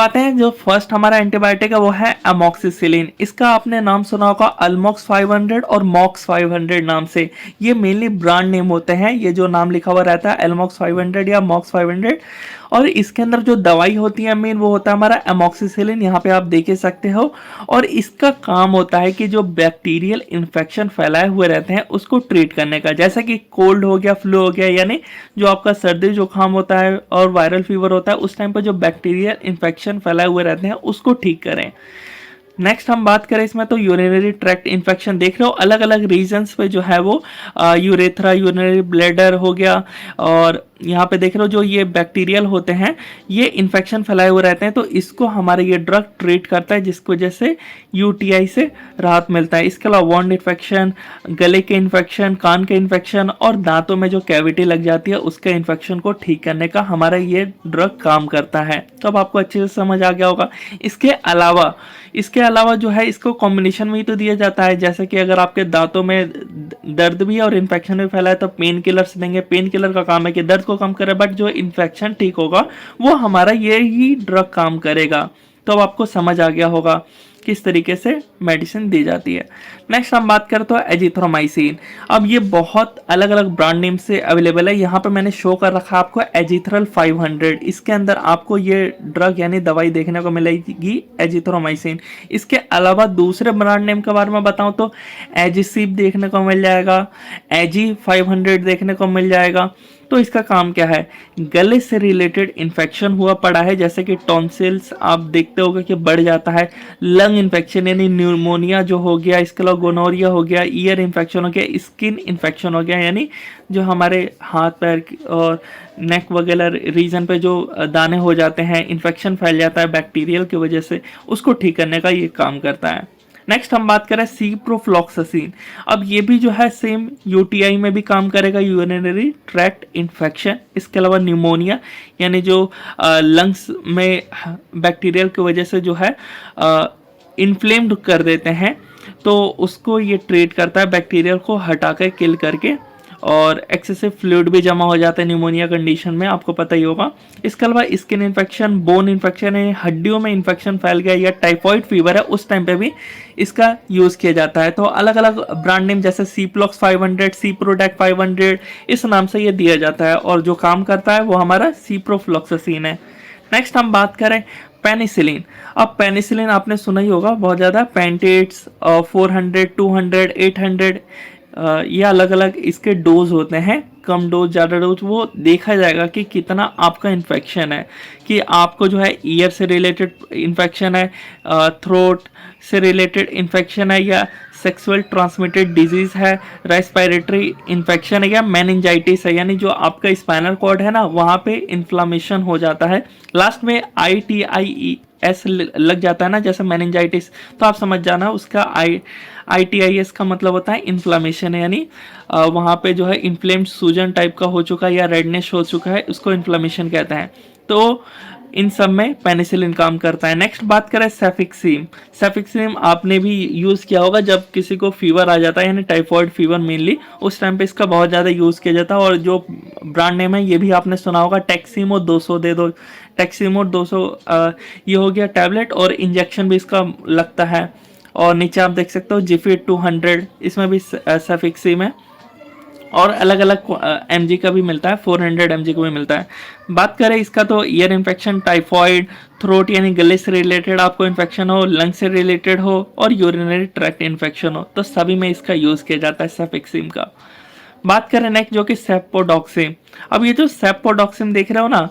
आते हैं जो फर्स्ट हमारा एंटीबायोटिक है वो है अमोक्सिसिलिन। इसका आपने नाम सुना होगा अल्मोक्स 500 और मॉक्स 500 नाम से। ये मेनली ब्रांड नेम होते हैं, ये जो नाम लिखा हुआ रहता है एल्मोक्स 500 या मॉक्स 500। और इसके अंदर जो दवाई होती है मेन वो होता है हमारा अमोक्सिसिलिन, यहाँ पे आप देख ही सकते हो। और इसका काम होता है कि जो बैक्टीरियल इन्फेक्शन फैलाए हुए रहते हैं उसको ट्रीट करने का, जैसे कि कोल्ड हो गया, फ्लू हो गया, यानी जो आपका सर्दी जुकाम होता है और वायरल फीवर होता है उस टाइम पर जो बैक्टीरियल इन्फेक्शन फैलाए हुए रहते हैं उसको ठीक करें। नेक्स्ट हम बात करें इसमें तो यूरिनरी ट्रैक्ट इन्फेक्शन देख रहे हो अलग अलग रीजन्स पे जो है वो यूरेथ्रा, यूरिनरी ब्लैडर हो गया, और यहाँ पे देख रहे हो जो ये बैक्टीरियल होते हैं ये इन्फेक्शन फैलाए हुए रहते हैं, तो इसको हमारा ये ड्रग ट्रीट करता है जिसकी वजह से यूटीआई से राहत मिलता है। इसके अलावा वॉन्ड इन्फेक्शन, गले के इन्फेक्शन, कान के इन्फेक्शन और दांतों में जो कैविटी लग जाती है उसके इन्फेक्शन को ठीक करने का हमारा ये ड्रग काम करता है। तो अब आपको अच्छे से समझ आ गया होगा। इसके अलावा जो है इसको कॉम्बिनेशन में ही तो दिया जाता है, जैसे कि अगर आपके दांतों में दर्द भी है और इन्फेक्शन भी फैला है तो पेन किलर्स देंगे। पेन किलर का काम है कि दर्द को कम करे, बट जो इन्फेक्शन ठीक होगा वो हमारा ये ही ड्रग काम करेगा। तो अब आपको समझ आ गया होगा किस तरीके से मेडिसिन दी जाती है। नेक्स्ट हम बात करते हैं एजिथ्रोमाइसिन। अब ये बहुत अलग अलग ब्रांड नेम से अवेलेबल है। यहाँ पे मैंने शो कर रखा आपको एजिथ्रल 500। इसके अंदर आपको ये ड्रग यानी दवाई देखने को मिलेगी एजिथ्रोमाइसिन। इसके अलावा दूसरे ब्रांड नेम के बारे में बताऊं तो एजिसिप देखने को मिल जाएगा, एजी 500 देखने को मिल जाएगा। तो इसका काम क्या है, गले से रिलेटेड इन्फेक्शन हुआ पड़ा है, जैसे कि टॉन्सिल्स आप देखते होगे कि बढ़ जाता है, लंग इन्फेक्शन यानी न्यूमोनिया जो हो गया, इसके अलावा गोनोरिया हो गया, ईयर इन्फेक्शन हो गया, स्किन इन्फेक्शन हो गया, यानी जो हमारे हाथ पैर और नेक वगैरह रीजन पे जो दाने हो जाते हैं, इन्फेक्शन फैल जाता है बैक्टीरियल की वजह से, उसको ठीक करने का ये काम करता है। नेक्स्ट हम बात करें सिप्रोफ्लॉक्सासिन। अब ये भी जो है सेम यूटीआई में भी काम करेगा, यूरिनरी ट्रैक्ट इन्फेक्शन, इसके अलावा न्यूमोनिया यानी जो लंग्स में बैक्टीरियल की वजह से जो है इन्फ्लेम्ड कर देते हैं, तो उसको ये ट्रीट करता है बैक्टीरियल को हटा कर किल करके। और एक्सेसिव फ्लूइड भी जमा हो जाता है न्यूमोनिया कंडीशन में, आपको पता ही होगा। इसके अलावा स्किन इन्फेक्शन, बोन इन्फेक्शन है, हड्डियों में इन्फेक्शन फैल गया या टाइफॉइड फीवर है उस टाइम पे भी इसका यूज़ किया जाता है। तो अलग अलग ब्रांड नेम जैसे सीप्लॉक्स 500, सीप्रोडेक 500 इस नाम से ये दिया जाता है, और जो काम करता है वो हमारा सिप्रोफ्लॉक्सासिन है। नेक्स्ट हम बात करें पेनिसिलिन। अब पेनिसिलिन आपने सुना ही होगा बहुत ज़्यादा, पेंटेट्स 400, 200, 800 ये अलग अलग इसके डोज होते हैं, कम डोज ज़्यादा डोज, वो देखा जाएगा कि कितना आपका इन्फेक्शन है, कि आपको जो है ईयर से रिलेटेड इन्फेक्शन है, थ्रोट से रिलेटेड इन्फेक्शन है, या सेक्सुअल ट्रांसमिटेड डिजीज़ है, रेस्पिरेटरी इन्फेक्शन है, या मेनिंजाइटिस है, यानी जो आपका स्पाइनल कॉर्ड है ना वहाँ पे इन्फ्लामेशन हो जाता है, लास्ट में ITIES लग जाता है ना जैसे मेनिंजाइटिस, तो आप समझ जाना उसका ITIS का मतलब होता है इन्फ्लामेशन है, यानी वहाँ पे जो है इन्फ्लेम्ड सूजन टाइप का हो चुका है या रेडनेस हो चुका है, उसको इन्फ्लामेशन कहते हैं। तो इन सब में पेनिसिलिन काम करता है। नेक्स्ट बात करें सेफिक्सिम। सेफिक्सिम आपने भी यूज़ किया होगा जब किसी को फीवर आ जाता है, यानी टाइफॉइड फीवर मेनली, उस टाइम पे इसका बहुत ज़्यादा यूज़ किया जाता है। और जो ब्रांड नेम है ये भी आपने सुना होगा, टेक्सिमो 200 दे दो, टेक्सिमो 200 ये हो गया टैबलेट, और इंजेक्शन भी इसका लगता है। और नीचे आप देख सकते हो जिफिट 200, इसमें भी सेफिक्सिम है, और अलग अलग mg का भी मिलता है, 400 mg का भी मिलता है। बात करें इसका तो ईयर इन्फेक्शन, टाइफॉइड, थ्रोट यानी गले से रिलेटेड आपको इन्फेक्शन हो, लंग से रिलेटेड हो, और यूरिनरी ट्रैक्ट इन्फेक्शन हो, तो सभी में इसका यूज़ किया जाता है सेफिक्सिम का। बात करें नेक्स्ट जो कि सेपोडॉक्सिम। अब ये जो सेपोडॉक्सिम देख रहे हो ना,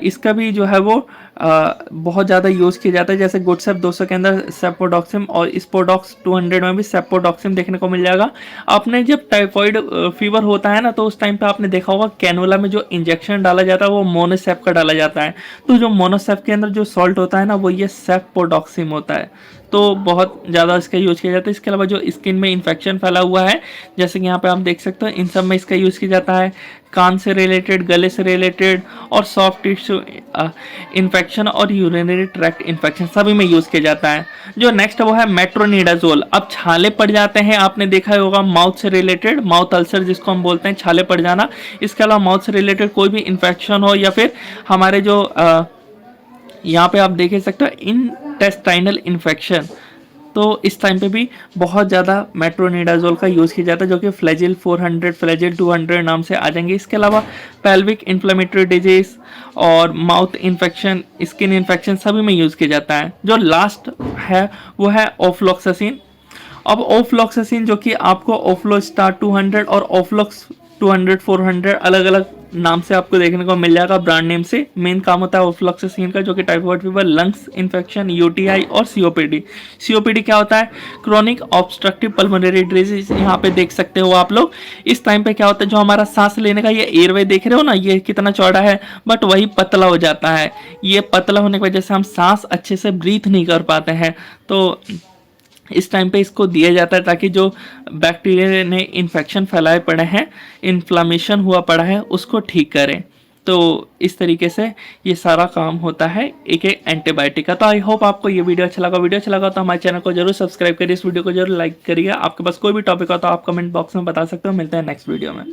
इसका भी जो है वो बहुत ज़्यादा यूज़ किया जाता है, जैसे गुडसेप 200 के अंदर सेपोडॉक्सिम और स्पोडॉक्स 200 में भी सेपोडॉक्सिम देखने को मिल जाएगा। आपने जब टाइफॉइड फीवर होता है ना तो उस टाइम पे आपने देखा होगा कैनुला में जो इंजेक्शन डाला जाता है वो मोनोसेप का डाला जाता है, तो जो मोनोसेप के अंदर जो सॉल्ट होता है ना वो ये सेपोडॉक्सिम होता है, तो बहुत ज़्यादा इसका यूज़ किया जाता है। इसके अलावा जो स्किन में इन्फेक्शन फैला हुआ है, जैसे कि यहाँ पे आप देख सकते हो, इन सब में इसका यूज़ किया जाता है। कान से रिलेटेड, गले से रिलेटेड, और सॉफ्ट टिश्यू इन्फेक्शन और यूरिनरी ट्रैक्ट इन्फेक्शन सभी में यूज़ किया जाता है। जो नेक्स्ट वो है मेट्रोनिडाजोल। अब छाले पड़ जाते हैं, आपने देखा होगा माउथ से रिलेटेड, माउथ अल्सर जिसको हम बोलते हैं, छाले पड़ जाना। इसके अलावा माउथ से रिलेटेड कोई भी इन्फेक्शन हो, या फिर हमारे जो यहाँ पे आप देख ही सकते हो इंटेस्टाइनल इन्फेक्शन, तो इस टाइम पे भी बहुत ज़्यादा मेट्रोनिडाजोल का यूज़ किया जाता है, जो कि फ्लैजिल 400 फ्लैजिल 200 नाम से आ जाएंगे। इसके अलावा पेल्विक इन्फ्लेमेटरी डिजीज और माउथ इन्फेक्शन, स्किन इन्फेक्शन सभी में यूज़ किया जाता है। जो लास्ट है वो है ऑफ्लॉक्सासिन। अब ऑफ्लॉक्सासिन जो कि आपको ऑफ्लोस्टार 200 और ऑफ्लॉक्स 200 400 अलग अलग नाम से आपको देखने को मिल जाएगा ब्रांड नेम से। मेन काम होता है ऑफ्लॉक्सासिन का, जो कि typhoid fever, lungs infection, UTI और सीओपीडी। सीओपीडी क्या होता है? Chronic obstructive pulmonary disease. यहाँ पे देख सकते हो आप लोग, इस टाइम पे क्या होता है, जो हमारा सांस लेने का ये एयरवे देख रहे हो ना, ये कितना चौड़ा है, बट वही पतला हो जाता है। ये पतला होने की वजह से हम सांस अच्छे से ब्रीथ नहीं कर पाते हैं। तो इस टाइम पे इसको दिया जाता है ताकि जो बैक्टीरिया ने इन्फेक्शन फैलाए पड़े हैं, इन्फ्लामेशन हुआ पड़ा है, उसको ठीक करें। तो इस तरीके से ये सारा काम होता है एक एक एंटीबायोटिक का। तो आई होप आपको ये वीडियो अच्छा लगा तो हमारे चैनल को जरूर सब्सक्राइब करिए, इस वीडियो को जरूर लाइक करिए। आपके पास कोई भी टॉपिक हो तो आप कमेंट बॉक्स में बता सकते हो। मिलते हैं नेक्स्ट वीडियो में।